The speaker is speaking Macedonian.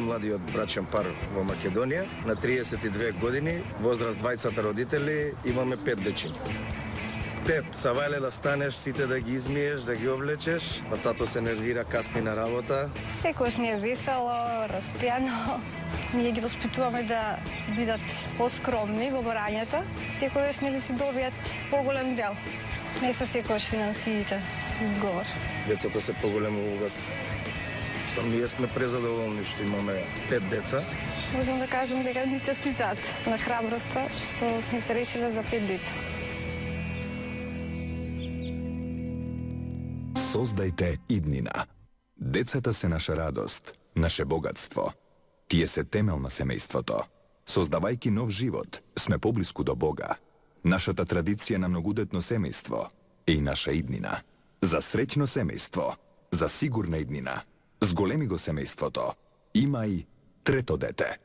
Младиот брачен пар во Македонија, на 32 години, возраст двајцата родители, имаме 5 дечиња. 5, савајле да станеш, сите да ги измиеш, да ги облечеш, па тато се нервира, касни на работа. Секојаш ни е весело, распјано. Ние ги воспитуваме да бидат поскромни во барањето. Секојаш нели си добијат поголем дел. Не се секојаш финансиите изговор. Децата се поголемо богатство. Што ние сме презадоволни што имаме 5 деца. Можам да кажам дека ни честитат на храброста што сме се решиле за 5 деца. Создајте иднина. Децата се наша радост, наше богатство. Тие се темел на семејството. Создавајќи нов живот, сме поблиску до Бога. Нашата традиција на многудетно семејство е и наша иднина. За среќно семејство, за сигурна иднина. Зголеми го семејството. Има и трето дете.